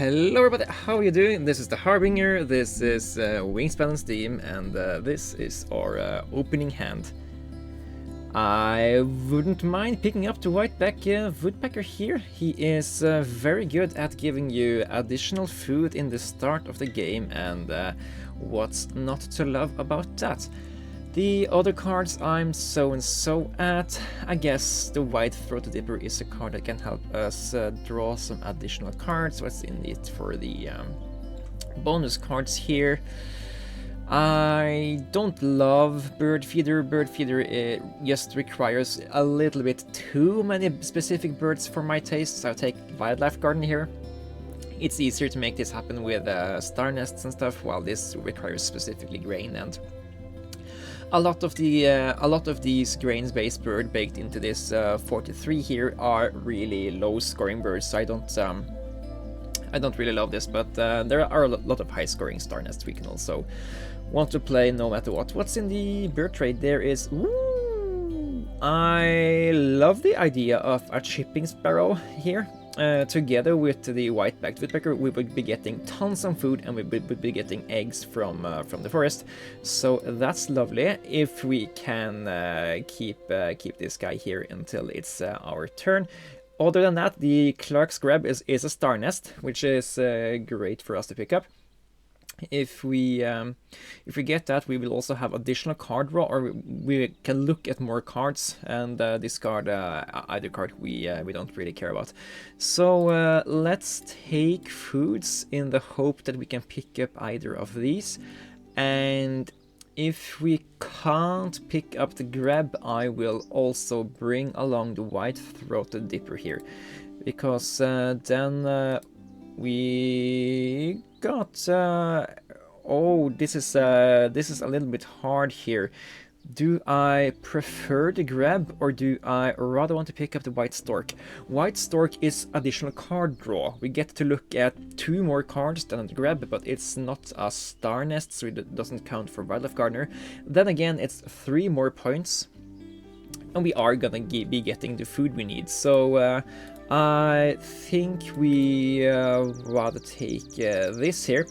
Hello everybody, how are you doing? This is the Harbinger, this is Wingspan on Steam, and this is our opening hand. I wouldn't mind picking up the whiteback woodpecker here. He is very good at giving you additional food in the start of the game, and what's not to love about that? The other cards I'm so and so at. I guess the white-throated dipper is a card that can help us draw some additional cards. What's in it for the bonus cards here? I don't love bird feeder. Bird feeder just requires a little bit too many specific birds for my taste, so I'll take wildlife garden here. It's easier to make this happen with star nests and stuff, while this requires specifically grain, and a lot of these grains-based bird baked into this 43 here are really low-scoring birds. So I don't really love this, but there are a lot of high-scoring star nests we can also want to play no matter what. What's in the bird trade? There is. Ooh, I love the idea of a chipping sparrow here. Together with the white-backed woodpecker, we would be getting tons of food, and we would be getting eggs from the forest. So that's lovely. If we can keep this guy here until it's our turn. Other than that, the Clark's Grab is a star nest, which is great for us to pick up. If we get that, we will also have additional card draw, or we can look at more cards and discard either card we don't really care about. So let's take foods in the hope that we can pick up either of these. And if we can't pick up the grab, I will also bring along the white-throated dipper here, because then we got oh, this is a little bit hard here. Do I prefer the grab, or do I rather want to pick up the white stork? White stork is additional card draw. We get to look at 2 more cards than the grab, but it's not a star nest, so it doesn't count for wildlife gardener. Then again, it's 3 more points, and we are gonna be getting the food we need. So I think we rather take this here.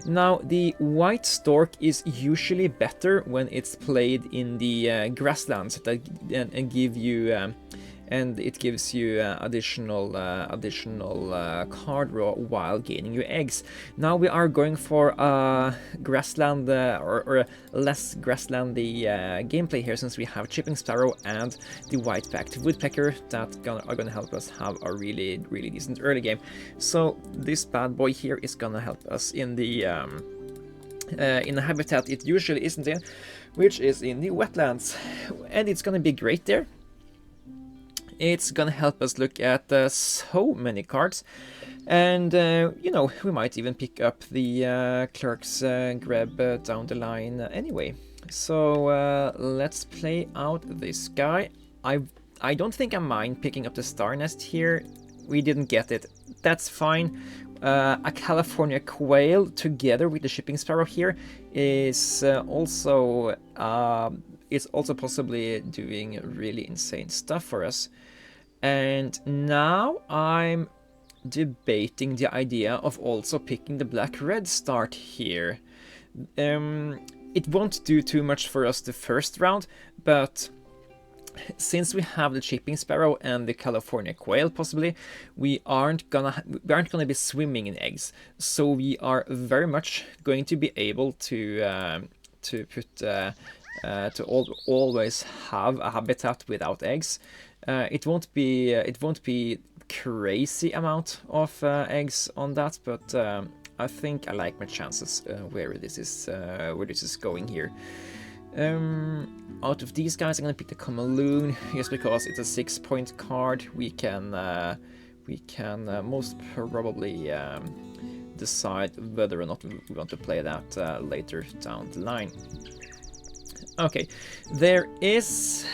Now, the white stork is usually better when it's played in the grasslands and give you and it gives you additional card draw while gaining your eggs. Now we are going for a grassland or a less grasslandy gameplay here, since we have chipping sparrow and the white-backed woodpecker that are gonna help us have a really decent early game. So this bad boy here is gonna help us in the habitat it usually isn't in, which is in the wetlands, and it's gonna be great there. It's gonna help us look at so many cards, and you know, we might even pick up the Clerk's Grab down the line anyway. So let's play out this guy. I don't think I mind picking up the star nest here. We didn't get it. That's fine. A California quail together with the shipping sparrow here is also possibly doing really insane stuff for us. And now I'm debating the idea of also picking the black-red start here. It won't do too much for us the first round, but since we have the chipping sparrow and the California quail, possibly, we aren't gonna be swimming in eggs. So we are very much going to be able to always have a habitat without eggs. It won't be crazy amount of eggs on that, but I think I like my chances where this is going here. Out of these guys, I'm gonna pick the Kamaloon just because it's a 6-point card. We can most probably decide whether or not we want to play that later down the line. Okay, there is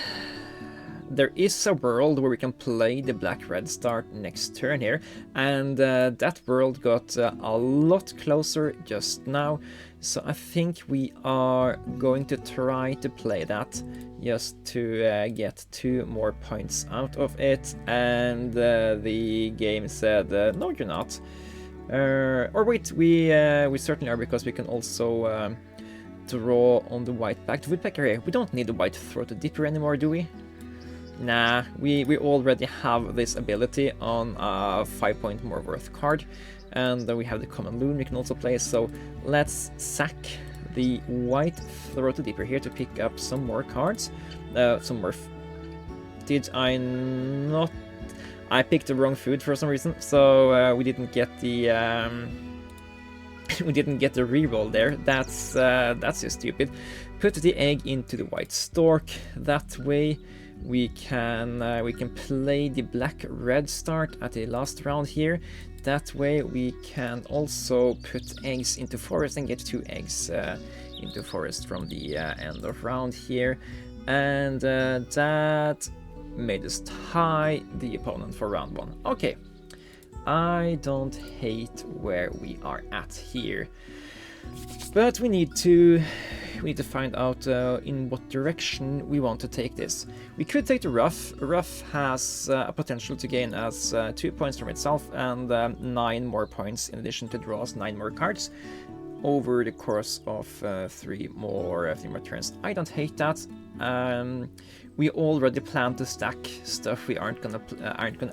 a world where we can play the black-red start next turn here, and that world got a lot closer just now, so I think we are going to try to play that just to get 2 more points out of it, and the game said, no, you're not. Or wait, we certainly are, because we can also draw on the white-backed woodpecker here. We don't need the white-throated dipper anymore, do we? Nah, we already have this ability on a 5-point more worth card, and we have the common loon we can also play, so let's sack the white-throated dipper here to pick up some more cards. Some more... Did I not... I picked the wrong food for some reason, so we didn't get the... we didn't get the reroll there. That's just stupid. Put the egg into the white stork. That way we can play the black-red start at the last round here. That way we can also put eggs into forest and get 2 eggs into forest from the end of round here. And that made us tie the opponent for round 1. Okay. I don't hate where we are at here, but we need to find out in what direction we want to take this. We could take the rough. Rough has a potential to gain us 2 points from itself and 9 more points in addition to draw us 9 more cards over the course of 3 more turns. I don't hate that. We already planned to stack stuff we aren't gonna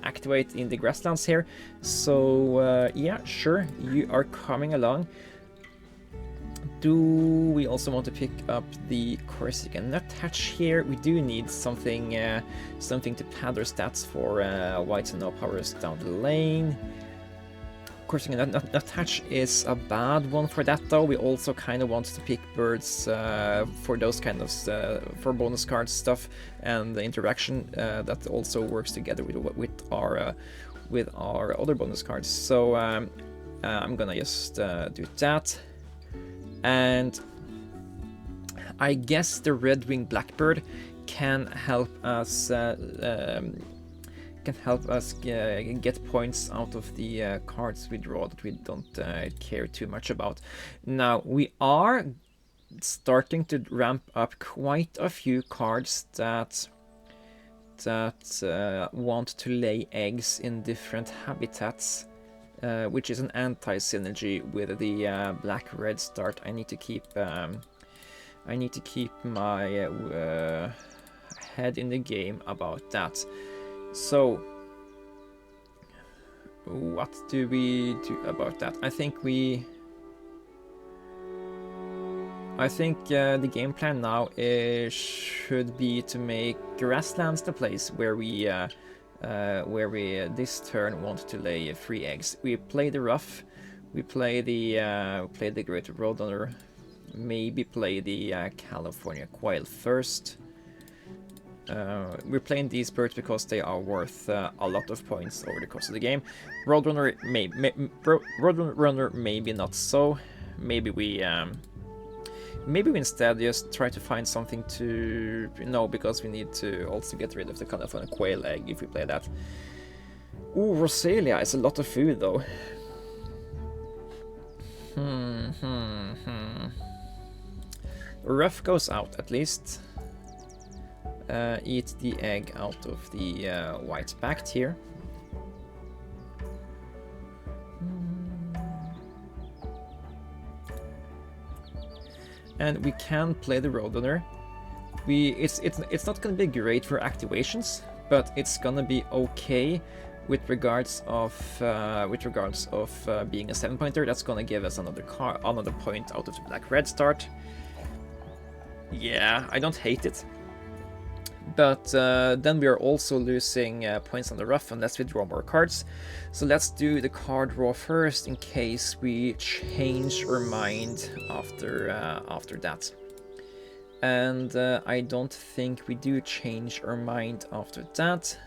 activate in the grasslands here, so yeah, sure, you are coming along. Do we also want to pick up the Corsican Nuthatch here? We do need something to pad our stats for whites and no powers down the lane. Corsican Nuthatch is a bad one for that, though. We also kind of want to pick birds for those kind of for bonus cards stuff and the interaction that also works together with our other bonus cards. So I'm gonna just do that, and I guess the red-winged blackbird can help us. Get points out of the cards we draw that we don't care too much about. Now, we are starting to ramp up quite a few cards that want to lay eggs in different habitats, which is an anti-synergy with the black-red start. I need to keep my head in the game about that. So, what do we do about that? I think the game plan now should be to make grasslands the place where we this turn want to lay 3 eggs. We play the rough, we play the great roadrunner, maybe play the California quail first. We're playing these birds because they are worth a lot of points over the course of the game. Roadrunner maybe not so. Maybe we instead just try to find something to because we need to also get rid of the California quail egg if we play that. Ooh, Rosalia is a lot of food though. Rough goes out at least. Eat the egg out of the white-backed here. And we can play the Roadrunner. It's not gonna be great for activations, but it's gonna be okay with regards of being a 7-pointer. That's gonna give us another point out of the black-red start. Yeah, I don't hate it. But then we are also losing points on the rough unless we draw more cards. So let's do the card draw first in case we change our mind after that. And I don't think we do change our mind after that.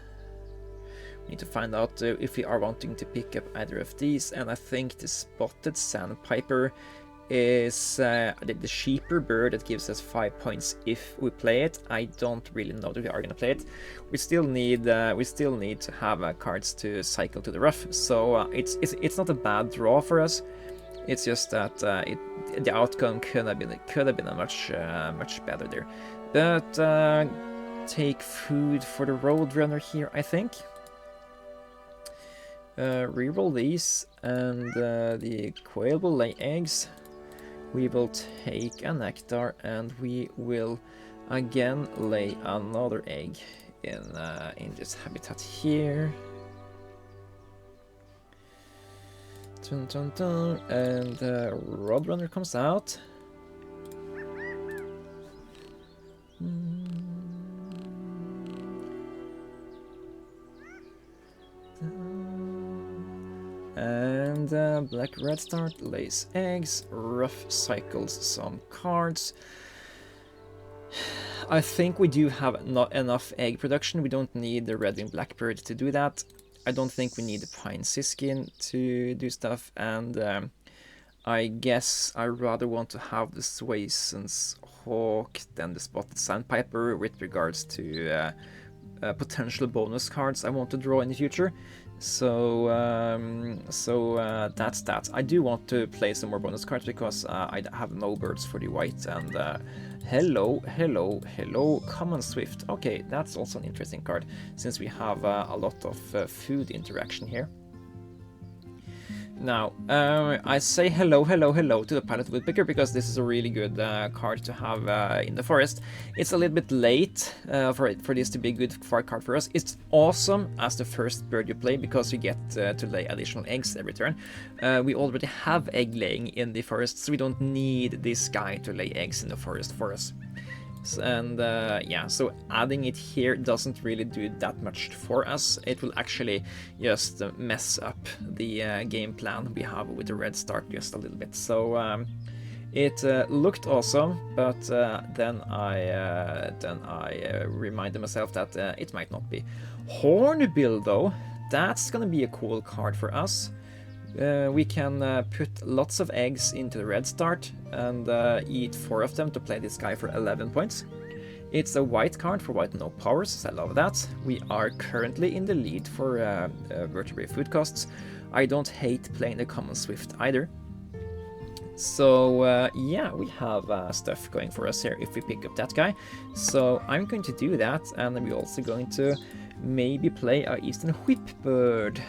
We need to find out if we are wanting to pick up either of these, and I think the spotted sandpiper is the cheaper bird that gives us 5 points if we play it. I don't really know that we are gonna play it. We still need to have cards to cycle to the rough, so it's not a bad draw for us. It's just that the outcome could have been a much better there. But take food for the Roadrunner here, I think. reroll these, and the quail will lay eggs. We will take a nectar, and we will again lay another egg in this habitat here. Dun, dun, dun. And Roadrunner comes out. And Black Redstart lays eggs. Rough cycles some cards. I think we do have not enough egg production. We don't need the red and blackbird to do that. I don't think we need the pine siskin to do stuff, and I guess I rather want to have the Swason's hawk than the spotted sandpiper with regards to potential bonus cards I want to draw in the future. So that's that. I do want to play some more bonus cards because I have no birds for the white, and hello, common swift. Okay, that's also an interesting card since we have a lot of food interaction here. Now, I say hello to the Pilot Woodpecker because this is a really good card to have in the forest. It's a little bit late for this to be a good card for us. It's awesome as the first bird you play because you get to lay additional eggs every turn. We already have egg laying in the forest, so we don't need this guy to lay eggs in the forest for us. And yeah, so adding it here doesn't really do that much for us. It will actually just mess up the game plan we have with the red start just a little bit. So it looked awesome, but then I reminded myself that it might not be. Hornbill though, that's gonna be a cool card for us. We can put lots of eggs into the red start and eat 4 of them to play this guy for 11 points. It's a white card for white no powers, so I love that. We are currently in the lead for vertebrate food costs. I don't hate playing the common swift either. So yeah, we have stuff going for us here if we pick up that guy. So I'm going to do that, and we're also going to maybe play our Eastern Whipbird.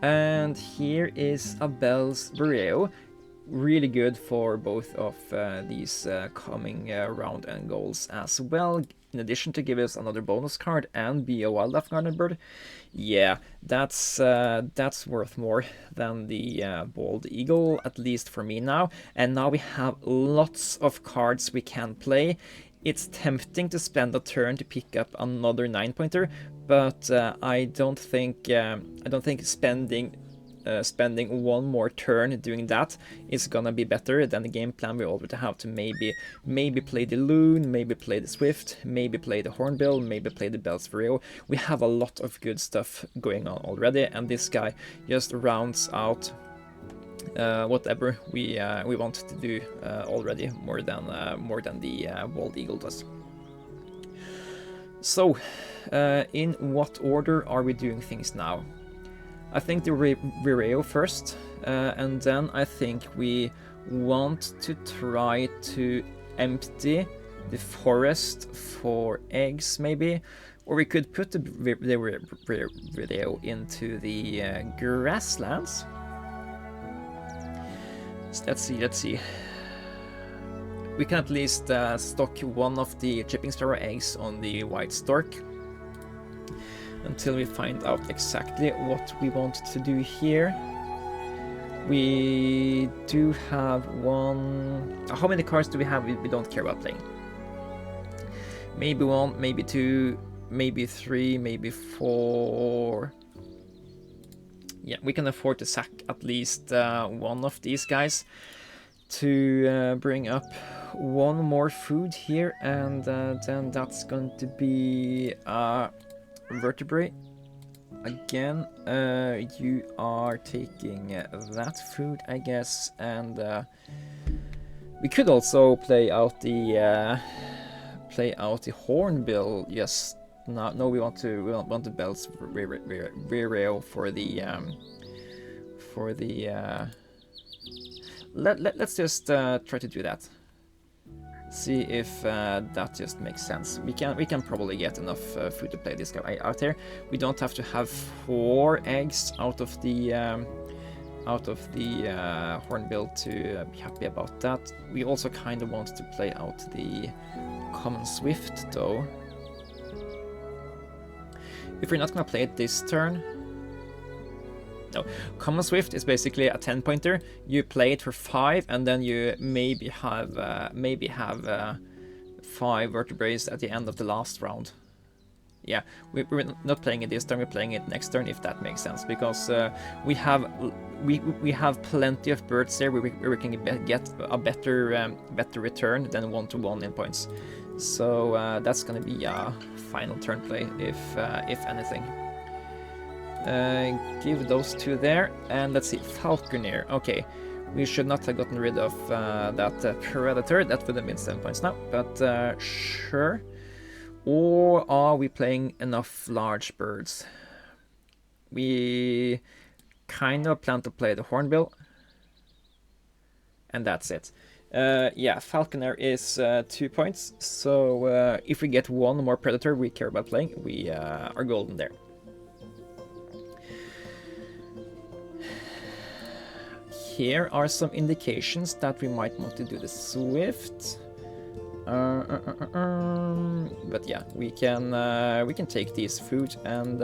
And here is a Bell's Bureo, really good for both of these coming round and goals as well. In addition to give us another bonus card and be a wildlife garden bird, yeah, that's worth more than the bald eagle, at least for me now. And now we have lots of cards we can play. It's tempting to spend a turn to pick up another 9-pointer, but I don't think spending one more turn doing that is gonna be better than the game plan we already have to maybe play the loon, maybe play the swift, maybe play the hornbill, maybe play the Bell's Bureo. We have a lot of good stuff going on already, and this guy just rounds out whatever we want to do already more than the bald eagle does. So, in what order are we doing things now? I think the Vireo first, and then I think we want to try to empty the forest for eggs, maybe, or we could put the Vireo into the grasslands. Let's see. We can at least stock one of the chipping sparrow eggs on the white stork until we find out exactly what we want to do here. We do have one... How many cards do we have we don't care about playing? Maybe 1, maybe 2, maybe 3, maybe 4... Yeah, we can afford to sack at least one of these guys to bring up one more food here, and then that's going to be vertebrate. Again, you are taking that food, I guess, and we could also play out the hornbill. Yes. No, we want the Bell's Bureo for the let's just try to do that. See if that just makes sense. We can probably get enough food to play this guy out there. We don't have to have 4 eggs out of the hornbill to be happy about that. We also kind of want to play out the common swift though. If we're not gonna play it this turn. No, common swift is basically a 10-pointer. You play it for 5, and then you maybe have 5 vertebrae at the end of the last round. Yeah, we're not playing it this turn. We're playing it next turn, if that makes sense, because we have plenty of birds there where we can get a better return than 1-to-1 in points. So that's gonna be a final turn play, if anything. Give those 2 there, and let's see, Falconer. Okay, we should not have gotten rid of that Predator. That would have been 7 points now, but sure. Or are we playing enough large birds? We kind of plan to play the Hornbill, and that's it. Yeah, Falconer is 2 points, so if we get 1 more Predator we care about playing, we are golden there. Here are some indications that we might want to do the Swift. But yeah, we can take these food and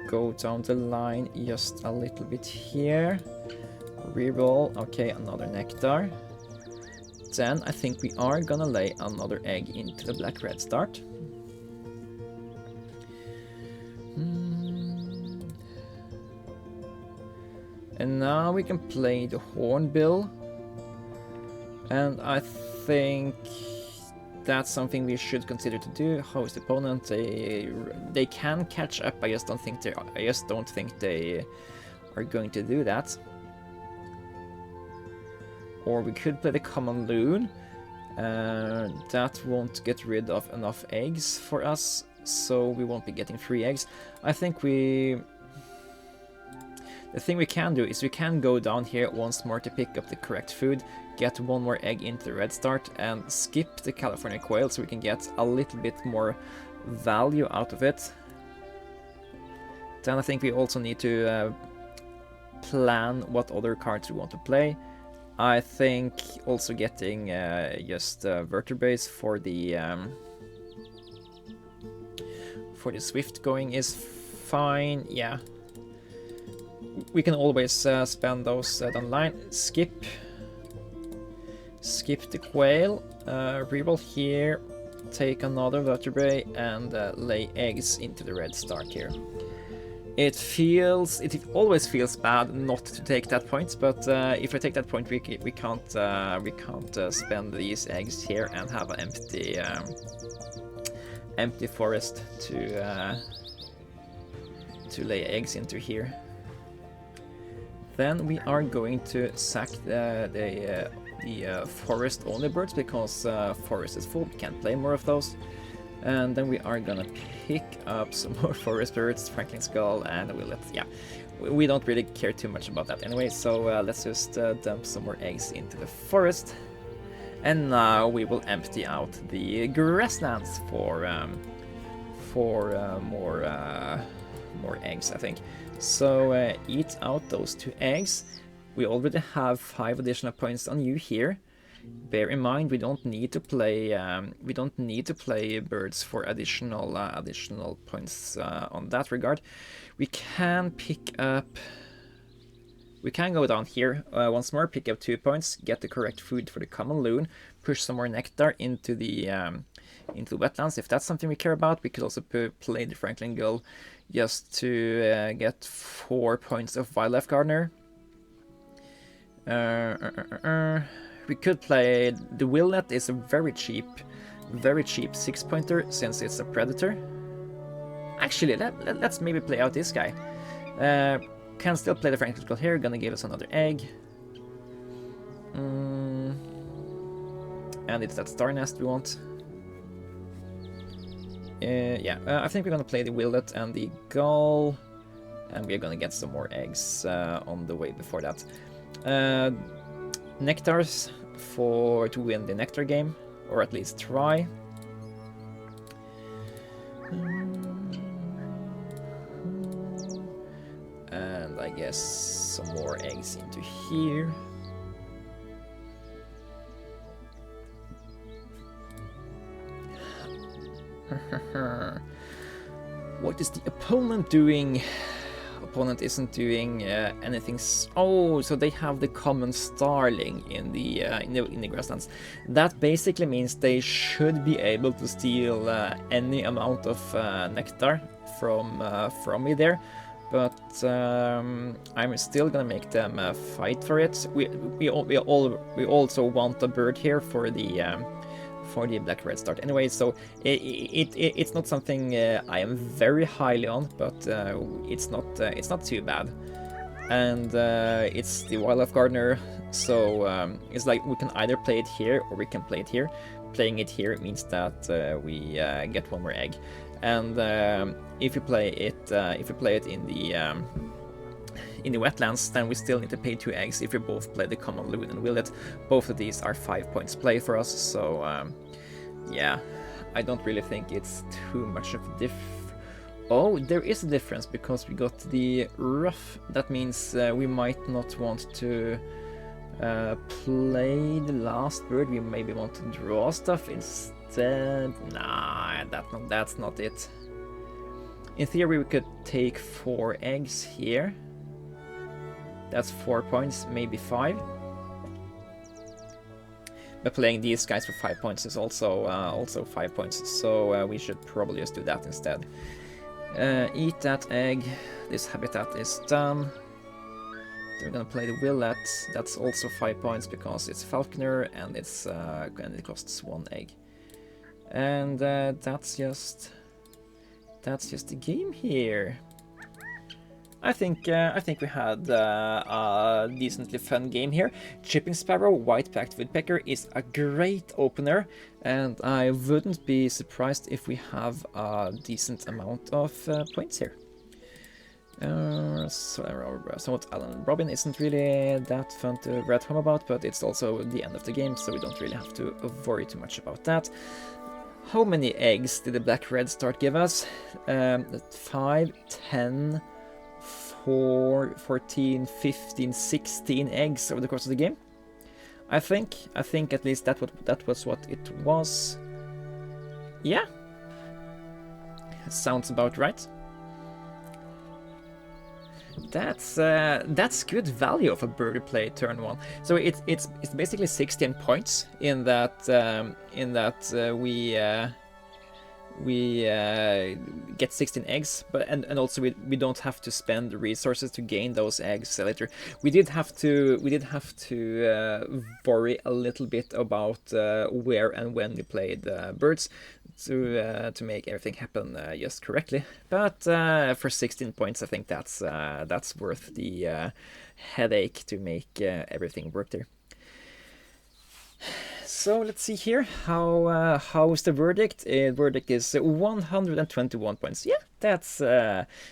go down the line just a little bit here. Reroll. Okay, another nectar. Then I think we are gonna lay another egg into the black-red start. And now we can play the Hornbill. And I think that's something we should consider to do. How is the opponent? They can catch up. I just don't think they are going to do that. Or we could play the common loon. That won't get rid of enough eggs for us, so we won't be getting 3 eggs. I think the thing we can do is we can go down here once more to pick up the correct food, get 1 more egg into the red start, and skip the California quail so we can get a little bit more value out of it. Then I think we also need to plan what other cards we want to play. I think also getting just vertebrae for the Swift going is fine, yeah. We can always spend those down the line. Skip the quail, reroll here, take another vertebrae, and lay eggs into the red start here. It always feels bad not to take that point, but if I take that point, we can't spend these eggs here and have an empty forest to lay eggs into here. Then we are going to sack the forest only birds, because forest is full, we can't play more of those. And then we are gonna pick up some more forest birds, Franklin Skull, and we don't really care too much about that anyway, so let's just dump some more eggs into the forest. And now we will empty out the grasslands for more eggs, I think. So eat out those 2 eggs. We already have 5 additional points on you here. Bear in mind, we don't need to play birds for additional points on that regard. We can go down here once more, pick up 2 points, get the correct food for the common loon, push some more nectar into the wetlands if that's something we care about. We could also play the Franklin Gull just to get 4 points of Wildlife Gardener. We could play the Willet. Is a very cheap 6-pointer since it's a predator. Actually, let's maybe play out this guy. Can still play the Franklin Gull here. Gonna give us another egg. And it's that star nest we want. I think we're gonna play the Willet and the Gull, and we're gonna get some more eggs on the way before that. nectars to win the nectar game, or at least try. And I guess some more eggs into here. What is the opponent doing? Opponent isn't doing anything. Oh, so they have the common starling in the grasslands. That basically means they should be able to steal any amount of nectar from me there. But I'm still gonna make them fight for it. We also want a bird here for the black-red start anyway, so it's not something I am very highly on, but it's not too bad. And it's the wildlife gardener, so it's like we can either play it here or we can play it here. Playing it here means that we get one more egg, and if you play it in the wetlands, then we still need to pay 2 eggs if we both play the common loon and willet. Both of these are 5 points play for us, so yeah, I don't really think it's too much of a Oh, there is a difference because we got the rough. That means we might not want to play the last bird. We maybe want to draw stuff instead. Nah, that's not it. In theory, we could take 4 eggs here. That's 4 points, maybe 5. But playing these guys for 5 points is also 5 points, so we should probably just do that instead. Eat that egg. This habitat is done. We're gonna play the willet. That's also 5 points because it's falconer and it costs 1 egg. And that's just the game here. I think we had a decently fun game here. Chipping Sparrow, White-backed Woodpecker is a great opener, and I wouldn't be surprised if we have a decent amount of points here. Somewhat Alan Robin isn't really that fun to write home about, but it's also the end of the game, so we don't really have to worry too much about that. How many eggs did the black-red start give us? 5, 10... 4, 14, 15, 16 eggs over the course of the game. I think at least that was what it was. Yeah, sounds about right. That's good value of a birdie play turn 1. So it's basically 16 points in that we get 16 eggs, but and also we don't have to spend resources to gain those eggs later. We did have to worry a little bit about where and when we played birds to make everything happen just correctly. But for 16 points, I think that's worth the headache to make everything work there. So let's see here. How's the verdict? Verdict is 121 points. Yeah, that's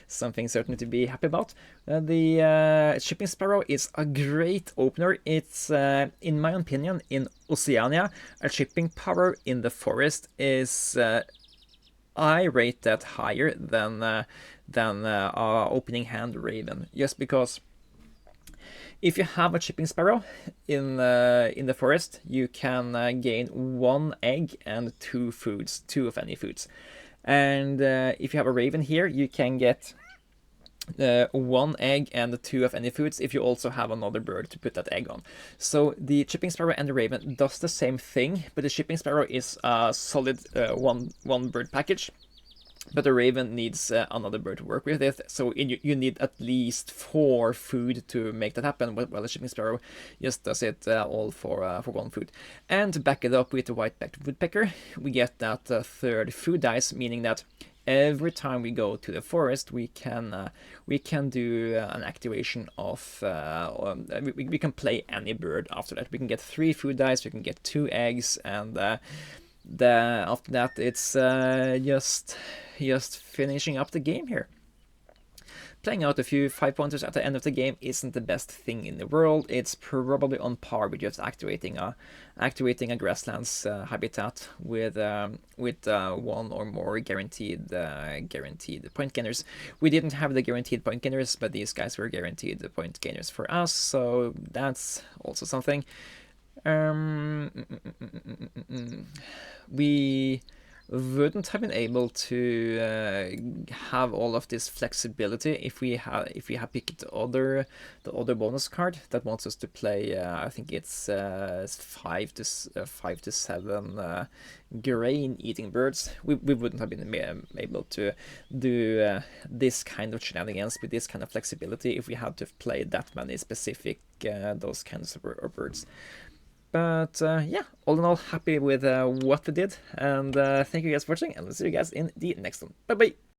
something certainly to be happy about. The Chipping Sparrow is a great opener. It's, in my opinion, in Oceania, a chipping power in the forest is I rate that higher than opening hand Raven, just because. If you have a chipping sparrow in the forest, you can gain 1 egg and 2 foods, 2 of any foods. And if you have a raven here, you can get 1 egg and 2 of any foods if you also have another bird to put that egg on. So the chipping sparrow and the raven does the same thing, but the chipping sparrow is a solid one bird package. But the raven needs another bird to work with it, so you need at least 4 food to make that happen, while the chipping sparrow just does it all for 1 food. And to back it up with the white-backed woodpecker, we get that 3rd food dice, meaning that every time we go to the forest, we can do an activation of we can play any bird after that. We can get 3 food dice, we can get 2 eggs, and after that it's just finishing up the game here. playing out a few 5-pointers at the end of the game isn't the best thing in the world. It's probably on par with just activating a grasslands habitat with one or more guaranteed point gainers. We didn't have the guaranteed point gainers, but these guys were guaranteed the point gainers for us, so that's also something. We wouldn't have been able to have all of this flexibility if we had picked the other bonus card that wants us to play. I think it's 5 to 7 grain eating birds. We wouldn't have been able to do this kind of shenanigans with this kind of flexibility if we had to play that many specific those kinds of birds. But yeah, all in all, happy with what we did, and thank you guys for watching, and we'll see you guys in the next one. Bye bye!